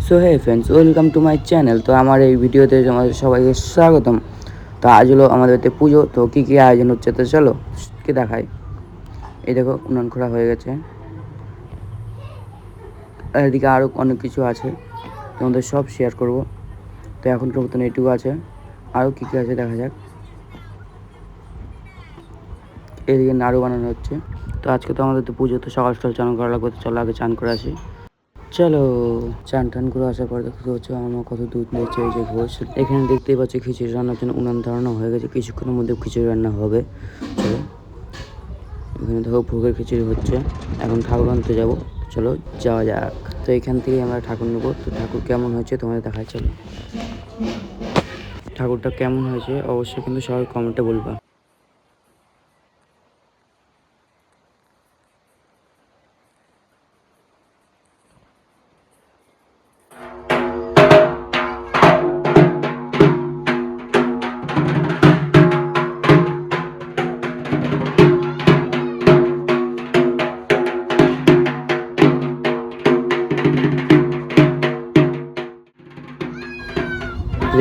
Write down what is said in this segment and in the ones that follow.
So hey friends, welcome to my channel. তো আমার এই ভিডিওতে আমাদের সবাইকে স্বাগতম। তো আজ হলো আমাদের পুজো। তো কী কী আয়োজন হচ্ছে তো চলো কি দেখাই। এই দেখো উনান খোলা হয়ে গেছে, আর এদিকে আরও অনেক কিছু আছে, তোমাদের সব শেয়ার করব। তো এখনকার মতন এইটুকু আছে, আরও কী কী আছে দেখা যাক। এদিকে নাড়ু বানানো হচ্ছে। তো আজকে তো আমাদের পুজো, তো সকাল সকাল চান করা লাগবে। তো চলো আগে চান করে আসি। চলো চান টান করে আসার পর দেখতে হচ্ছে আমার কত দুধ নিয়েছে। এই যে ঘোষ, এখানে দেখতেই পাচ্ছি খিচুড়ি রান্নার জন্য উনান ধরানো হয়ে গেছে। কিছুক্ষণের মধ্যে খিচুড়ি রান্না হবে। চলো, এখানে দেখো ভোগের খিচুড়ি হচ্ছে। এখন ঠাকুর আনতে যাবো, চলো যাওয়া যাক। তো এখান থেকেই আমরা ঠাকুর নেবো। তো ঠাকুর কেমন হয়েছে তোমাদের দেখায়। চলো, ঠাকুরটা কেমন হয়েছে অবশ্যই কিন্তু সবাই কমেন্টে বলবা।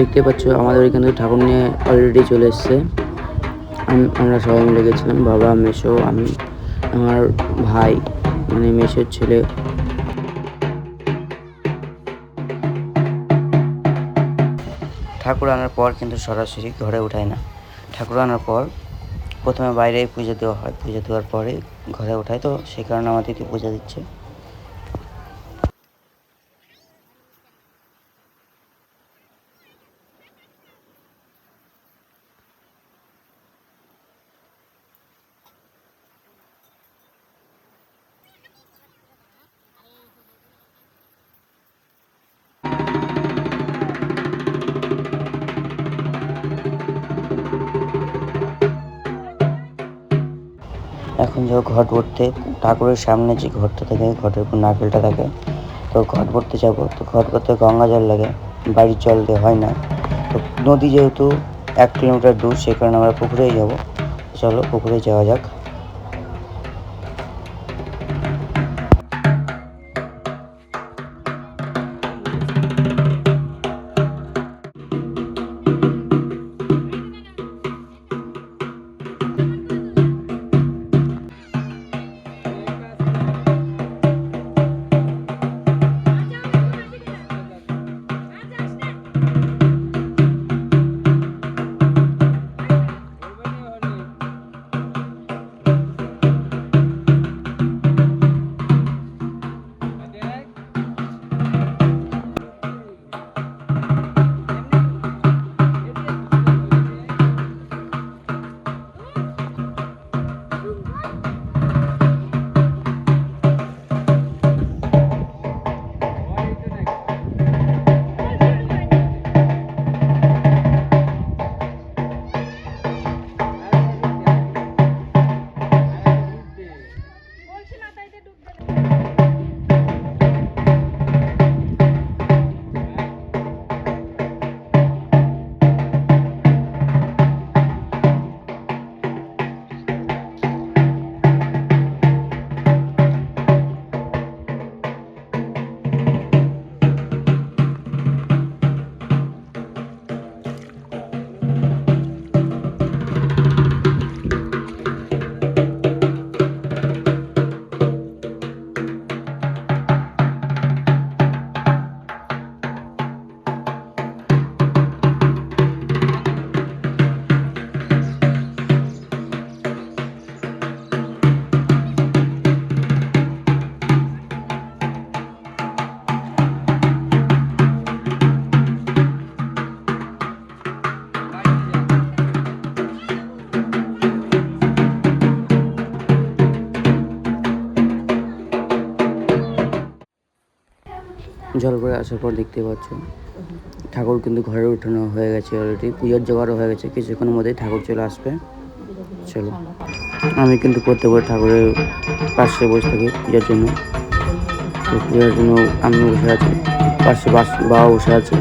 দেখতে পাচ্ছ আমাদের এখানে ঠাকুর নিয়ে অলরেডি চলে এসছে। আমরা সবাই মিলে গেছিলাম, বাবা, মেসো, আমি, আমার ভাই, মানে মেসোর ছেলে। ঠাকুর আনার পর কিন্তু সরাসরি ঘরে উঠায় না। ঠাকুর আনার পর প্রথমে বাইরে পুজো দেওয়া হয়, পুজো দেওয়ার পরে ঘরে ওঠায়। তো সেই কারণে আমাদেরকে পূজা দিচ্ছে। এখন যাও ঘট ভরতে। ঠাকুরের সামনে যে ঘরটা থাকে, ঘটের উপর নারকেলটা থাকে। তো ঘট ভরতে যাবো। তো ঘট ভরতে গঙ্গা জল লাগে, বাড়ির জল দিয়ে হয় না। তো নদী যেহেতু 1 কিলোমিটার দূর, সেই কারণে আমরা পুকুরেই যাবো। চলো পুকুরে যাওয়া যাক। জল করে আসার পর দেখতে পাচ্ছ ঠাকুর কিন্তু ঘরে উঠানো হয়ে গেছে অলরেডি। পূজার জোগাড়ও হয়ে গেছে, কিছুক্ষণের মধ্যেই ঠাকুর চলে আসবে। চলো, আমি কিন্তু প্রত্যেকবার ঠাকুরের পাশে বসে থাকি পূজার জন্য। তো পূজার জন্য আমি বসে আছি, পাশে বাবা বসে আছে।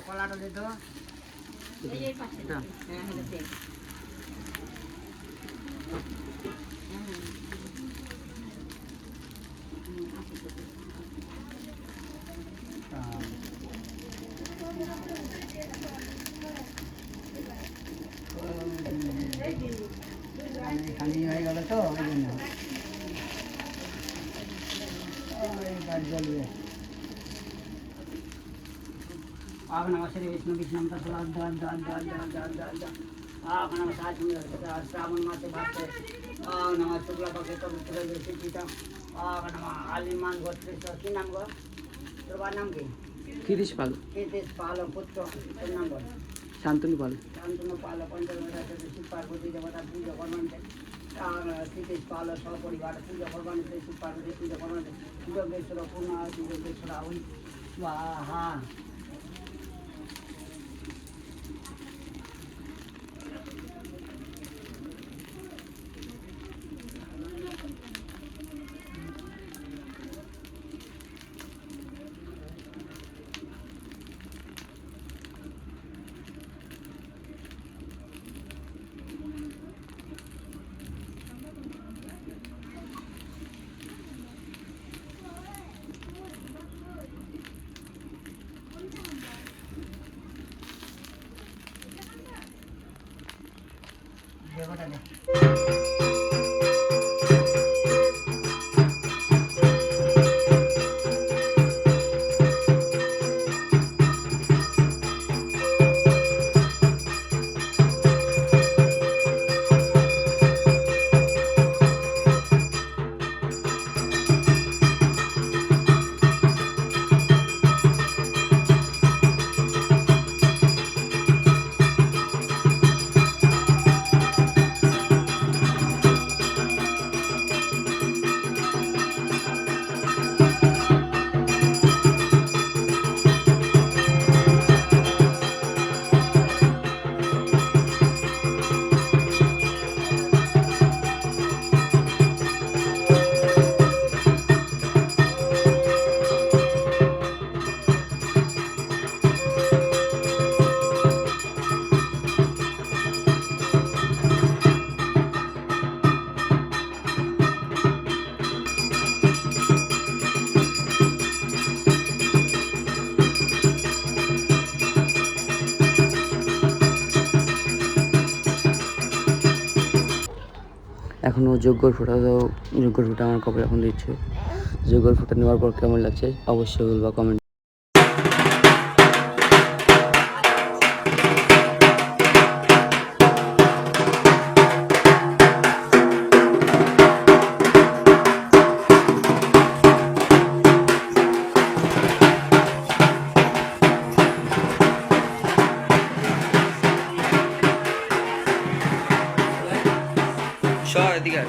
কলাটা দে তো এই পাশে হ্যাঁ হ্যাঁ দে খালি হয়ে গেল তো ওই জন্য গাড়ি চলবে आग नमः श्री विष्णु विष्णु तत्सलाद दान दान दान दान दान दान दान आग नमः साथ में श्रावण मासे भाते आग नमः शुक्ला पक्षे पवित्र देशी पीता आग नमः आलिमान गोत्रेश्वर की नाम गो তোর নাম কি কৃতিশ পাল পুত্র তোর নাম বল শান্তনু পাল পঞ্চমী শিব পার্বতী দেবতা পূজা করবান্তে কৃতিশ পাল সপরিবার পূজা করবান্তে শিব পার্বতী পূজা করবান্তে যোগেশ্বর পূর্ণ যোগেশ্বর আহুই स्वाहा এখনও যজ্ঞর ফোঁটা আমার কপালে এখন দিচ্ছে। যজ্ঞর ফোঁটা নেওয়ার পর কেমন লাগছে অবশ্যই বলবা কমেন্ট। এদিকে